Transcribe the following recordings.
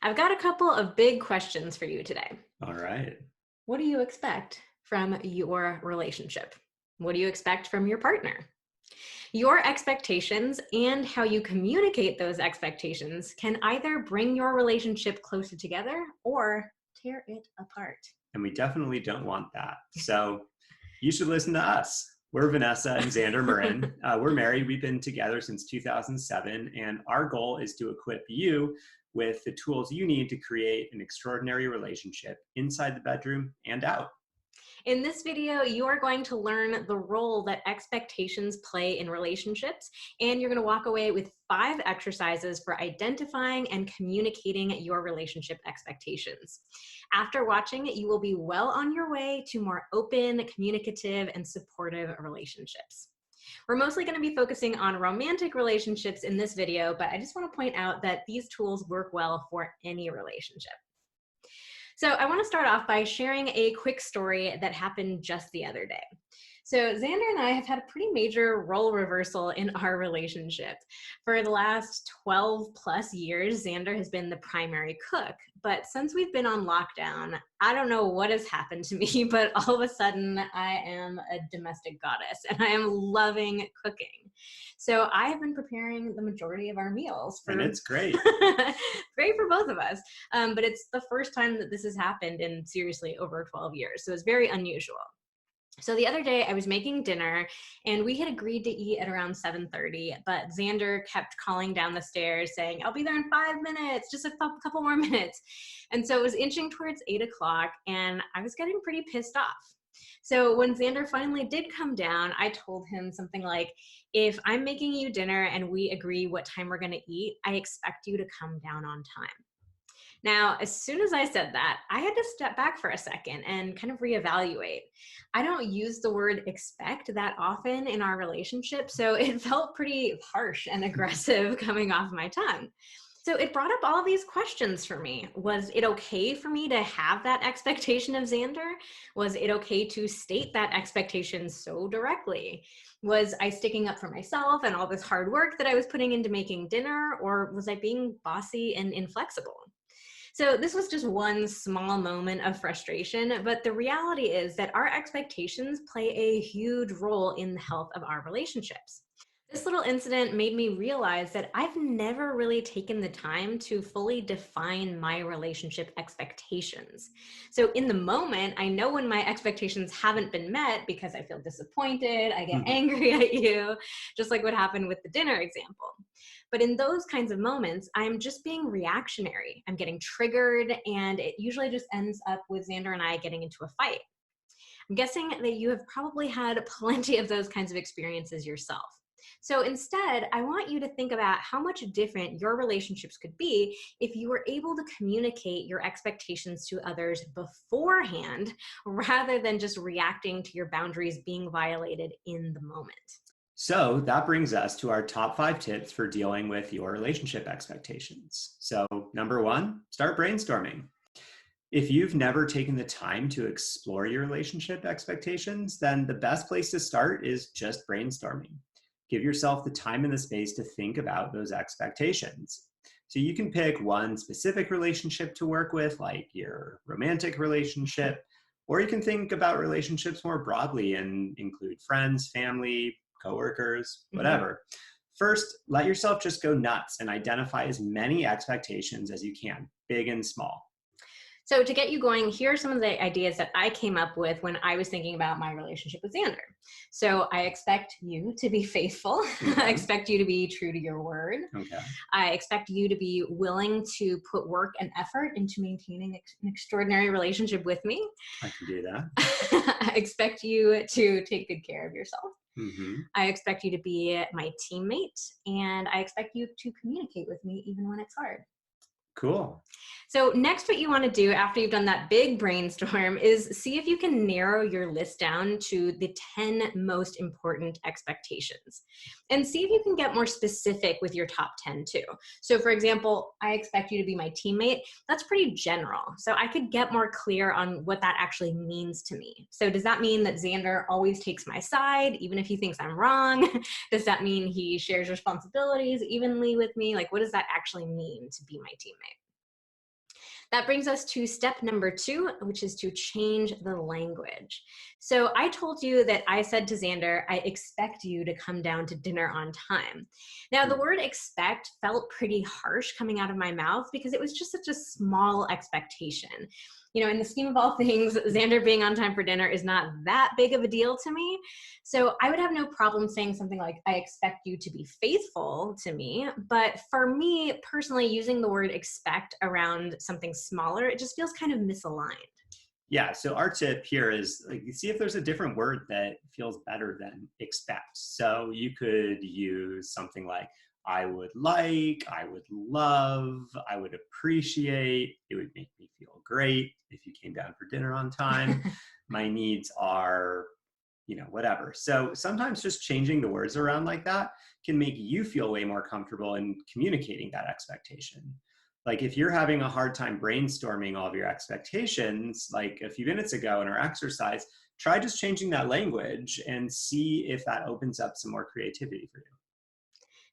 I've got a couple of big questions for you today. All right. What do you expect from your relationship? What do you expect from your partner? Your expectations and how you communicate those expectations can either bring your relationship closer together or tear it apart. And we definitely don't want that. So you should listen to us. We're Vanessa and Xander Marin. We're married. We've been together since 2007. And our goal is to equip you with the tools you need to create an extraordinary relationship inside the bedroom and out. In this video, you are going to learn the role that expectations play in relationships, and you're going to walk away with 5 exercises for identifying and communicating your relationship expectations. After watching, you will be well on your way to more open, communicative, and supportive relationships. We're mostly going to be focusing on romantic relationships in this video, but I just want to point out that these tools work well for any relationship. So I want to start off by sharing a quick story that happened just the other day. So Xander and I have had a pretty major role reversal in our relationship. For the last 12 plus years, Xander has been the primary cook. But since we've been on lockdown, I don't know what has happened to me, but all of a sudden I am a domestic goddess and I am loving cooking. So I have been preparing the majority of our meals. And it's great. Great for both of us. But it's the first time that this has happened in seriously over 12 years. So it's very unusual. So the other day I was making dinner and we had agreed to eat at around 7:30, but Xander kept calling down the stairs saying, I'll be there in 5 minutes, just a couple more minutes. And so it was inching towards 8 o'clock and I was getting pretty pissed off. So when Xander finally did come down, I told him something like, if I'm making you dinner and we agree what time we're going to eat, I expect you to come down on time. Now, as soon as I said that, I had to step back for a second and kind of reevaluate. I don't use the word expect that often in our relationship, so it felt pretty harsh and aggressive coming off my tongue. So it brought up all of these questions for me. Was it okay for me to have that expectation of Xander? Was it okay to state that expectation so directly? Was I sticking up for myself and all this hard work that I was putting into making dinner, or was I being bossy and inflexible? So this was just one small moment of frustration, but the reality is that our expectations play a huge role in the health of our relationships. This little incident made me realize that I've never really taken the time to fully define my relationship expectations. So in the moment, I know when my expectations haven't been met because I feel disappointed, I get angry at you, just like what happened with the dinner example. But in those kinds of moments, I'm just being reactionary. I'm getting triggered, and it usually just ends up with Xander and I getting into a fight. I'm guessing that you have probably had plenty of those kinds of experiences yourself. So instead, I want you to think about how much different your relationships could be if you were able to communicate your expectations to others beforehand rather than just reacting to your boundaries being violated in the moment. So that brings us to our top 5 tips for dealing with your relationship expectations. So, number 1, start brainstorming. If you've never taken the time to explore your relationship expectations, then the best place to start is just brainstorming. Give yourself the time and the space to think about those expectations. So you can pick one specific relationship to work with, like your romantic relationship, or you can think about relationships more broadly and include friends, family, coworkers, whatever. First, let yourself just go nuts and identify as many expectations as you can, big and small. So to get you going, here are some of the ideas that I came up with when I was thinking about my relationship with Xander. So I expect you to be faithful. I expect you to be true to your word. Okay. I expect you to be willing to put work and effort into maintaining an extraordinary relationship with me. I can do that. I expect you to take good care of yourself. Mm-hmm. I expect you to be my teammate, and I expect you to communicate with me even when it's hard. Cool. So next, what you want to do after you've done that big brainstorm is see if you can narrow your list down to the 10 most important expectations, and see if you can get more specific with your top 10 too. So for example, I expect you to be my teammate. That's pretty general. So I could get more clear on what that actually means to me. So does that mean that Xander always takes my side, even if he thinks I'm wrong? Does that mean he shares responsibilities evenly with me? Like, what does that actually mean to be my teammate? That brings us to step number 2, which is to change the language. So I told you that I said to Xander, I expect you to come down to dinner on time. Now, the Hmm. word expect felt pretty harsh coming out of my mouth because it was just such a small expectation. In the scheme of all things, Xander being on time for dinner is not that big of a deal to me. So I would have no problem saying something like, I expect you to be faithful to me. But for me personally, using the word expect around something smaller, it just feels kind of misaligned. Yeah, so our tip here is like see if there's a different word that feels better than expect. So you could use something like I would like, I would love, I would appreciate, it would make me feel great if you came down for dinner on time. My needs are, whatever. So sometimes just changing the words around like that can make you feel way more comfortable in communicating that expectation. Like if you're having a hard time brainstorming all of your expectations, like a few minutes ago in our exercise, try just changing that language and see if that opens up some more creativity for you.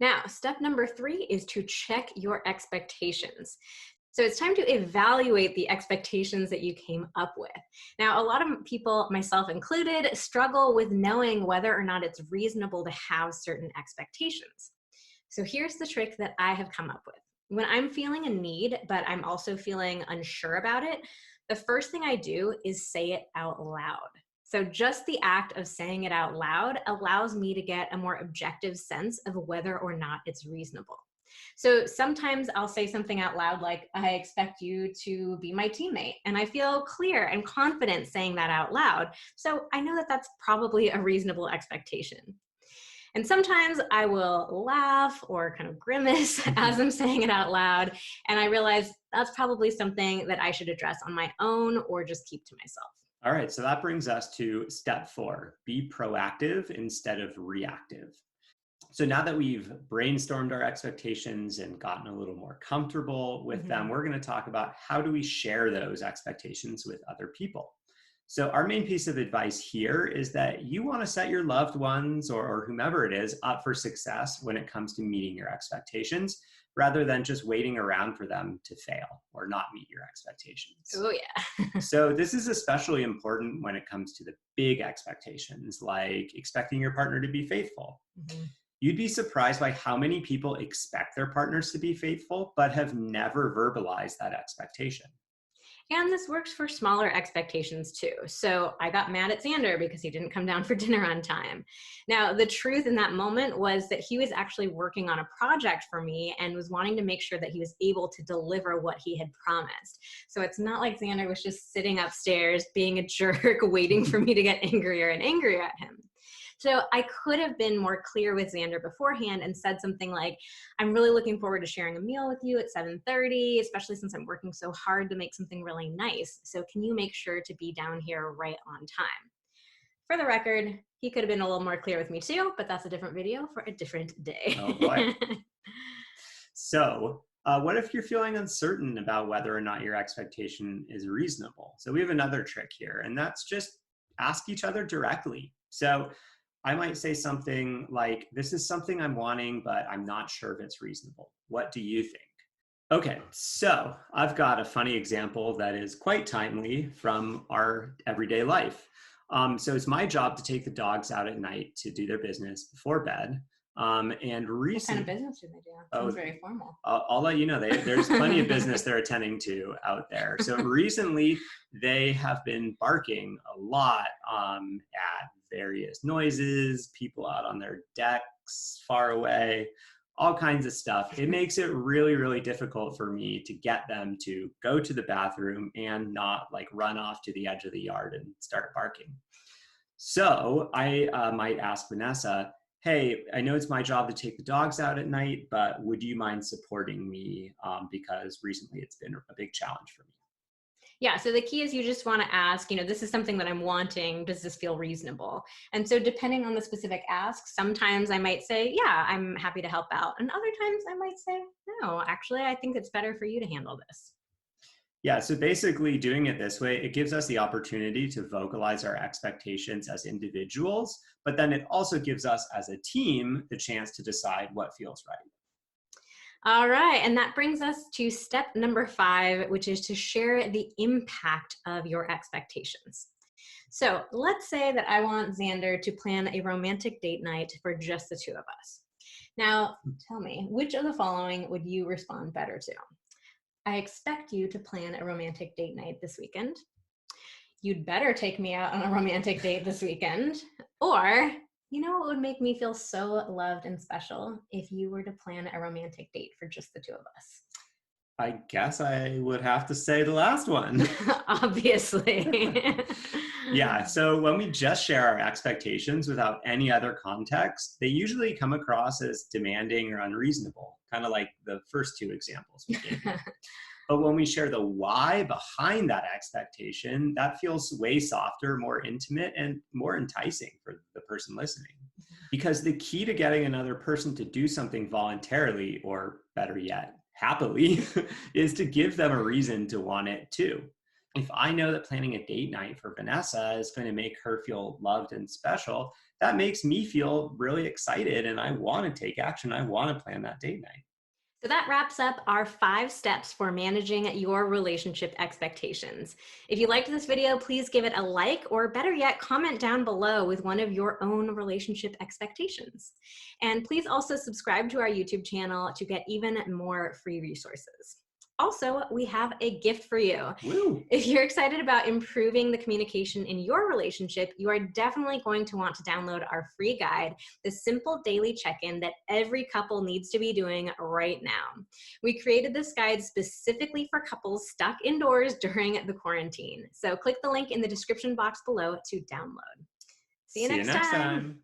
Now, step number 3 is to check your expectations. So it's time to evaluate the expectations that you came up with. Now, a lot of people, myself included, struggle with knowing whether or not it's reasonable to have certain expectations. So here's the trick that I have come up with. When I'm feeling a need, but I'm also feeling unsure about it, the first thing I do is say it out loud. So just the act of saying it out loud allows me to get a more objective sense of whether or not it's reasonable. So sometimes I'll say something out loud like, I expect you to be my teammate. And I feel clear and confident saying that out loud. So I know that that's probably a reasonable expectation. And sometimes I will laugh or kind of grimace as I'm saying it out loud. And I realize that's probably something that I should address on my own or just keep to myself. All right, so that brings us to step 4, be proactive instead of reactive. So now that we've brainstormed our expectations and gotten a little more comfortable with them, Mhm. we're going to talk about how do we share those expectations with other people. So our main piece of advice here is that you want to set your loved ones or whomever it is up for success when it comes to meeting your expectations, rather than just waiting around for them to fail or not meet your expectations. Oh, yeah. So this is especially important when it comes to the big expectations, like expecting your partner to be faithful. Mhm. You'd be surprised by how many people expect their partners to be faithful, but have never verbalized that expectation. And this works for smaller expectations too. So I got mad at Xander because he didn't come down for dinner on time. Now, the truth in that moment was that he was actually working on a project for me and was wanting to make sure that he was able to deliver what he had promised. So it's not like Xander was just sitting upstairs being a jerk, waiting for me to get angrier and angrier at him. So I could have been more clear with Xander beforehand and said something like, I'm really looking forward to sharing a meal with you at 7:30, especially since I'm working so hard to make something really nice. So can you make sure to be down here right on time? For the record, he could have been a little more clear with me too, but that's a different video for a different day. Oh boy. So, what if you're feeling uncertain about whether or not your expectation is reasonable? So, we have another trick here, and that's just ask each other directly. So, I might say something like, this is something I'm wanting, but I'm not sure if it's reasonable. What do you think? Okay, so I've got a funny example that is quite timely from our everyday life. So it's my job to take the dogs out at night to do their business before bed. And What kind of recent, business do they do? oh, Sounds very formal. I'll let you know, there's plenty of business they're attending to out there. So recently, they have been barking a lot at various noises, people out on their decks far away, all kinds of stuff. It makes it really, really difficult for me to get them to go to the bathroom and not like run off to the edge of the yard and start barking. So I might ask Vanessa, hey, I know it's my job to take the dogs out at night, but would you mind supporting me? Because recently it's been a big challenge for me. Yeah, so the key is you just want to ask, this is something that I'm wanting. Does this feel reasonable? And so depending on the specific ask, sometimes I might say, yeah, I'm happy to help out. And other times I might say, no, actually, I think it's better for you to handle this. Yeah, so basically doing it this way, it gives us the opportunity to vocalize our expectations as individuals, but then it also gives us as a team the chance to decide what feels right. All right. And that brings us to step number 5, which is to share the impact of your expectations. So let's say that I want Xander to plan a romantic date night for just the two of us. Now, tell me, which of the following would you respond better to? I expect you to plan a romantic date night this weekend. You'd better take me out on a romantic date this weekend. Or, you know what would make me feel so loved and special if you were to plan a romantic date for just the two of us? I guess I would have to say the last one. Obviously. Yeah, so when we just share our expectations without any other context, they usually come across as demanding or unreasonable, kind of like the first two examples we gave you. But when we share the why behind that expectation, that feels way softer, more intimate, and more enticing for the person listening. Because the key to getting another person to do something voluntarily, or better yet, happily, is to give them a reason to want it too. If I know that planning a date night for Vanessa is going to make her feel loved and special, that makes me feel really excited and I want to take action. I want to plan that date night. So that wraps up our 5 steps for managing your relationship expectations. If you liked this video, please give it a like, or better yet, comment down below with one of your own relationship expectations. And please also subscribe to our YouTube channel to get even more free resources. Also, we have a gift for you. Woo. If you're excited about improving the communication in your relationship, you are definitely going to want to download our free guide, the simple daily check-in that every couple needs to be doing right now. We created this guide specifically for couples stuck indoors during the quarantine. So click the link in the description box below to download. See you next time.